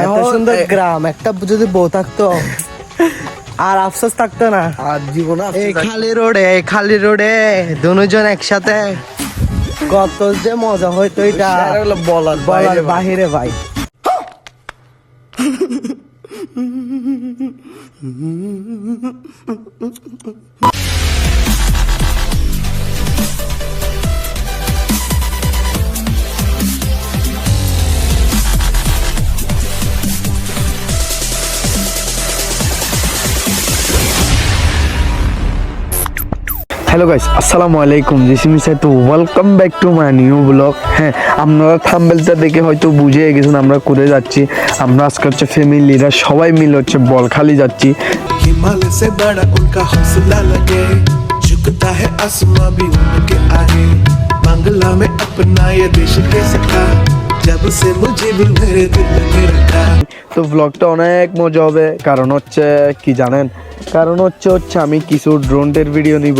এত সুন্দর গ্রাম, একটা যদি বউ থাকতো আর আফসোস থাকতো না। আর জীবনে এই খালি রোডে দুজন একসাথে কত যে মজা হইতো, এটা বলার বলার বাহিরে ভাই। হ্যালো গাইস, আসসালামু আলাইকুম। Jisimi Saeed, welcome back to my new blog. হ্যাঁ, আপনারা থাম্বনেলটা দেখে হয়তো বুঝে গেছেন আমরা করে যাচ্ছি। আমরা আজকে হচ্ছে ফ্যামিলিরা সবাই মিলে হচ্ছে বলখালি যাচ্ছি। हिमाल से बड़ा उनका हौसला लगे, झुकता है आसमां भी उनके आगे। बांग्ला में अपना ये देश के सखा, जब से मुझे भी मेरे दिल में रखा। তো ব্লগটা অনেক মজা হবে, কারণ হচ্ছে কি জানেন, কারণ হচ্ছে আমি কিছু ড্রোনের ভিডিও নিব।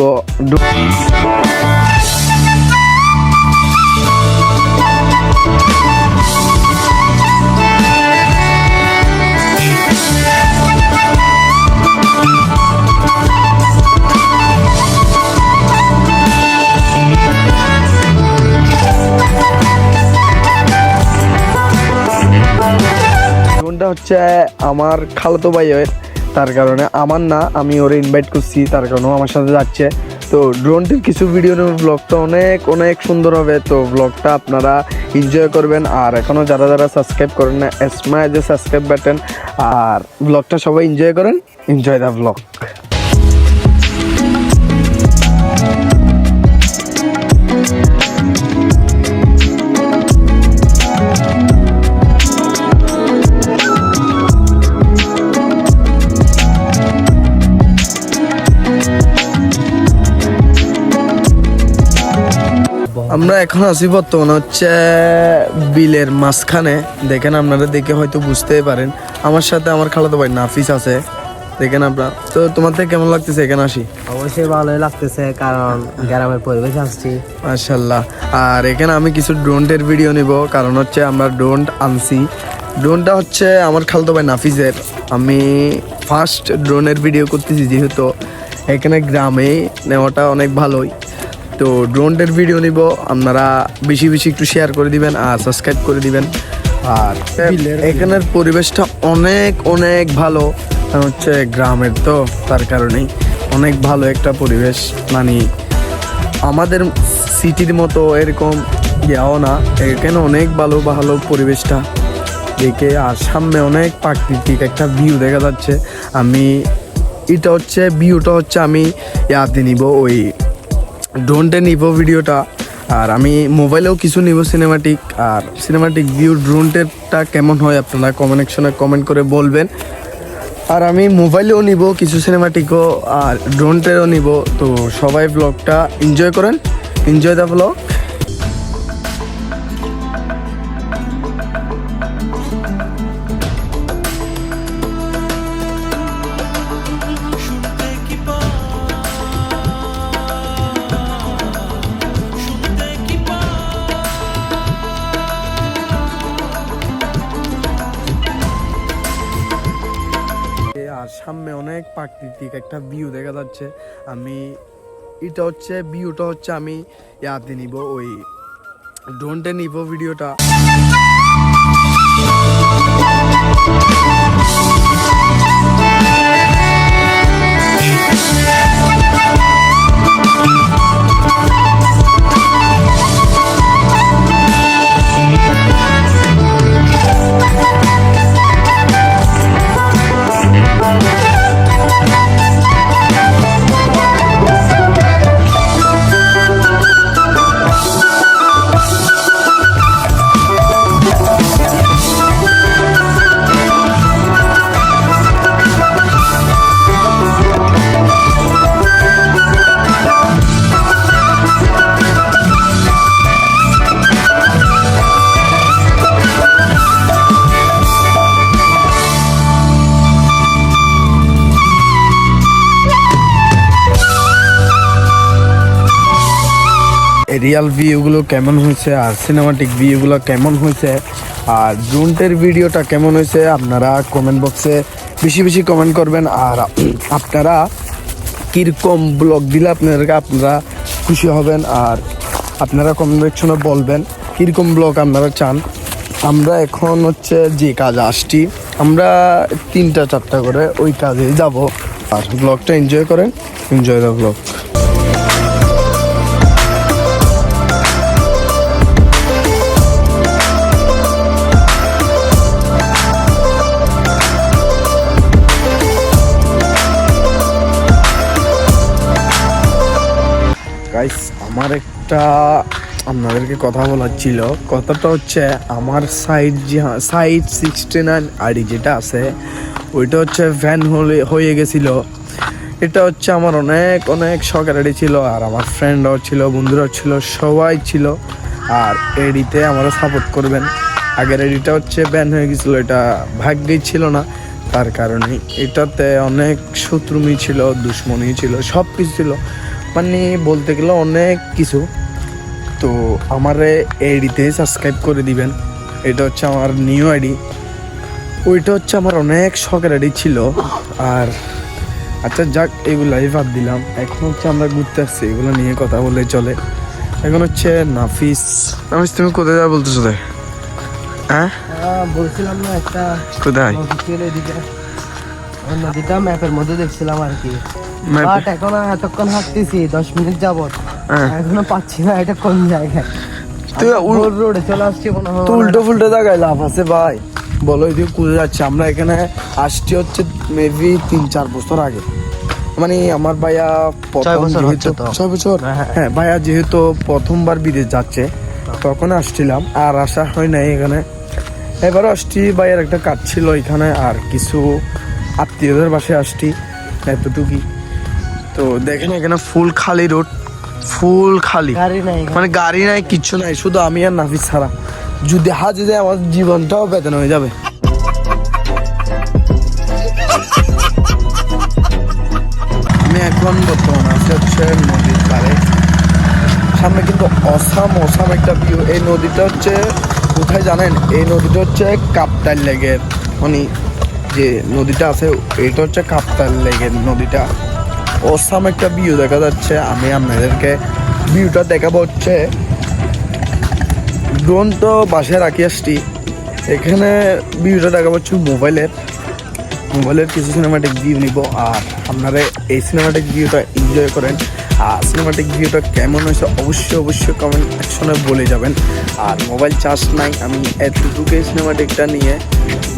ড্রোনটা হচ্ছে আমার খালাতো ভাইয়ের, তার কারণে আমার না, আমি ওরে ইনভাইট করছি, তার কারণে আমার সাথে যাচ্ছে। তো ড্রোনটির কিছু ভিডিও নেব, ব্লগটা অনেক অনেক সুন্দর হবে। তো ব্লগটা আপনারা এনজয় করবেন। আর এখনও যারা যারা সাবস্ক্রাইব করেন না, স্মাইল যে সাবস্ক্রাইব বাটন, আর ব্লগটা সবাই এনজয় করেন। Enjoy the blog. আমরা এখন আছি বর্তমানে হচ্ছে বিলের মাঝখানে। দেখেন, আপনারা দেখে হয়তো বুঝতেই পারেন। আমার সাথে আমার খালাতো ভাই নাফিস আছে, দেখেন আপনারা। তো তোমার থেকে কেমন লাগতেছে এখানে আসি? অবশ্যই ভালোই লাগতেছে, কারণ গ্রামের পরিবেশ আসছি। মাশাআল্লাহ। আর এখানে আমি কিছু ড্রোনের ভিডিও নিব, কারণ হচ্ছে আমরা ড্রোন আনছি। ড্রোনটা হচ্ছে আমার খালাতো ভাই নাফিসের। আমি ফার্স্ট ড্রোনের ভিডিও করতেছি, যেহেতু এখানে গ্রামে নেওয়াটা অনেক ভালোই। তো ড্রোনের ভিডিও নিব, আপনারা বেশি বেশি একটু শেয়ার করে দিবেন আর সাবস্ক্রাইব করে দিবেন। আর এখানের পরিবেশটা অনেক অনেক ভালো, হচ্ছে গ্রামের তো, তার কারণেই অনেক ভালো একটা পরিবেশ। মানে আমাদের সিটির মতো এরকম ইয়াও না, এখানে অনেক ভালো ভালো পরিবেশটা দেখে। আর সামনে অনেক প্রাকৃতিক একটা ভিউ দেখা যাচ্ছে। আমি এটা হচ্ছে ভিউটা হচ্ছে আমি ইয়াতে নিব, ওই ড্রোনটা নিব ভিডিওটা। আর আমি মোবাইলেও কিছু নিব সিনেমাটিক। আর সিনেমাটিক ভিউ ড্রোনটা কেমন হয় আপনারা কমেন্ট সেকশনে কমেন্ট করে বলবেন। আর আমি মোবাইলেও নিব কিছু সিনেমাটিকও, আর ড্রোনটাও নিব। তো সবাই ব্লগটা এনজয় করেন। Enjoy the blog. আর সামনে অনেক প্রাকৃতিক একটা ভিউ দেখা যাচ্ছে। আমি এটা হচ্ছে ভিউটা হচ্ছে আমি ইয়াতে নিব, ওই ড্রোনটা নিব ভিডিওটা। রিয়াল ভিউগুলো কেমন হয়েছে আর সিনেমাটিক ভিউগুলো কেমন হয়েছে আর ড্রোনটের ভিডিওটা কেমন হয়েছে আপনারা কমেন্ট বক্সে বেশি বেশি কমেন্ট করবেন। আর আপনারা কীরকম ব্লগ দিলে আপনারা খুশি হবেন আর আপনারা কমেন্ট সেকশনে বলবেন কীরকম ব্লগ আপনারা চান। আমরা এখন হচ্ছে যে কাজে আসছি আমরা 3টা-4টা করে ওই কাজে যাব। আর ব্লগটা এনজয় করেন, এনজয় দ্য ব্লগ। গাইস আমার একটা আপনাদেরকে কথা বলার ছিল। কথাটা হচ্ছে আমার সাইড 69 আইডি যেটা আছে ওইটা হচ্ছে ভ্যান হয়ে গেছিল। এটা হচ্ছে আমার অনেক অনেক শখের আইডি ছিল আর আমার ফ্রেন্ডরাও ছিল, বন্ধুরাও ছিল, সবাই ছিল। আর এডিতে আমারও সাপোর্ট করবেন। আগের এডিটা হচ্ছে ব্যান হয়ে গেছিলো, এটা ভাগ্যেই ছিল না, তার কারণে এটাতে অনেক শত্রুমি ছিল, দুশ্মনী ছিল, সব কিছু ছিল, মানে বলতে গেলে অনেক কিছু। তো আমার আইডিতে সাবস্ক্রাইব করে দিবেন। এটা হচ্ছে আমার নিউ আইডি, ওইটা হচ্ছে আমার অনেক শখের আইডি ছিল। আর আচ্ছা যাক, এগুলাই বাদ দিলাম। এখন হচ্ছে আমরা ঘুরতে আসছি, এগুলো নিয়ে কথা বললে চলে। এখন হচ্ছে নাফিস তুমি কোথায় যাবে বলতেছো? হ্যাঁ বলছিলাম না একটা কোথায় নদীটা ম্যাপের মধ্যে দেখছিলাম আর কি। Map-এ? বাট এখন এতক্ষণ হাঁটতেছি 10 মিনিট যাবত, এখনো পাচ্ছি না এটা কোন জায়গায়। তুই রোডে চলে আসছি মনে হয়। তো উল্টো ফুল্টো জায়গায় লাভ আছে ভাই, বলো এদিকে কোথায় যাচ্ছে? আমরা এখানে আসছি হচ্ছে মেবি 3-4 বছর আগে, মানে আমার ভাইয়া 6 বছর হচ্ছে তো। 6 বছর, হ্যাঁ ভাইয়া যেহেতু প্রথমবার বিদেশ যাচ্ছে তখন আসছিলাম, আর আসা হয় নাই এখানে। এবারও আসছি, ভাইয়ার একটা কাজ ছিল এখানে, আর কিছু আত্মীয়দের বাসায় আসছি, এতটুকুই। তো দেখেন এখানে ফুল খালি রোড, ফুল খালি, গাড়ি নাই, মানে গাড়ি নাই, কিচ্ছু নাই, শুধু আমি আর নাফিস ছাড়া। যদি হাজে যায় আমার জীবনটাও বেদনা হয়ে যাবে। আমি এখন বর্তমানে আছি হচ্ছে নদীর পাড়ে, সামনে কিন্তু অসাম একটা ভিউ। এই নদীটা হচ্ছে কোথায় জানেন? এই নদীটা হচ্ছে কাপ্তাই লেকের, মানে যে নদীটা আছে এটা হচ্ছে কাপ্তাই লেকের নদীটা। অসাম একটা ভিউ দেখা যাচ্ছে। আমি আপনাদেরকে ভিউটা দেখাবো হচ্ছে, ড্রোন তো বাসায় রাখি আসছি, এখানে ভিউটা দেখাবো হচ্ছে মোবাইলের কিছু সিনেমাটিক ভিউ নিব। আর আপনারা এই সিনেমাটিক ভিউটা এনজয় করেন। আর সিনেমাটিক ভিউটা কেমন হয়েছে অবশ্যই কমেন্ট সেকশনে বলে যাবেন। আর মোবাইল চার্জ নাই, আমি এতটুকু সিনেমাটিকটা নিয়ে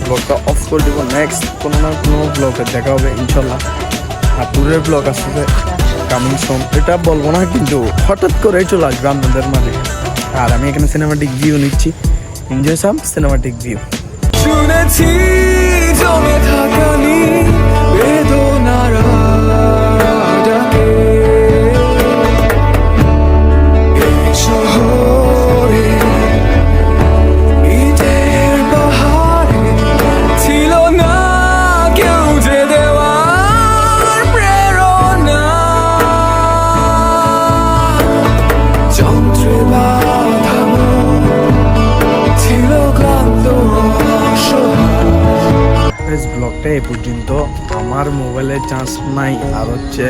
ব্লগটা অফ করে দেবো। নেক্সট কোনো না কোনো ব্লগে দেখা হবে ইনশাল্লাহ। আর ট্যুরের ব্লগ আসছে কামিং সুন, এটা বলবো না, কিন্তু হঠাৎ করে চলে আসবে আপনাদের মাঝে। আর আমি এখানে সিনেমাটিক ভিউ নিচ্ছি, এনজয় সাম সিনেমাটিক ভিউ। শুনেছি জমে থাকানি বেদনার ডাকে, এই শহরে ইটের পাহাড়ে ছিল না কেউ যে দেওয়ার প্রেরণা, যন্ত্রে বাঁধা মন ছিল ক্লান্ত ব্লগটা এই পর্যন্ত। আমার মোবাইলে চার্জ নাই, আর হচ্ছে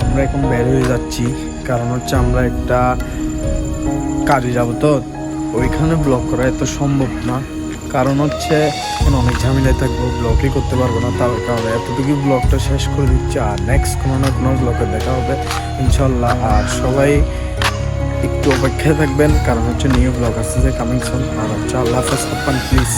আমরা এখন বের হয়ে যাচ্ছি, কারণ হচ্ছে আমরা একটা কাজে যাব, তো ওইখানে ব্লগ করা এত সম্ভব না, কারণ হচ্ছে অনেক ঝামেলায় থাকবো, ব্লগই করতে পারবো না। তার কারণে এতটুকু ব্লগটা শেষ করে দিচ্ছি। আর নেক্সট কোনো না কোনো ব্লগে দেখা হবে ইনশাল্লাহ। আর সবাই একটু অপেক্ষায় থাকবেন, কারণ হচ্ছে নিউ ব্লগ আসছে কামিং সুন। আর হচ্ছে আল্লাহ হাফেজ, প্লিজ।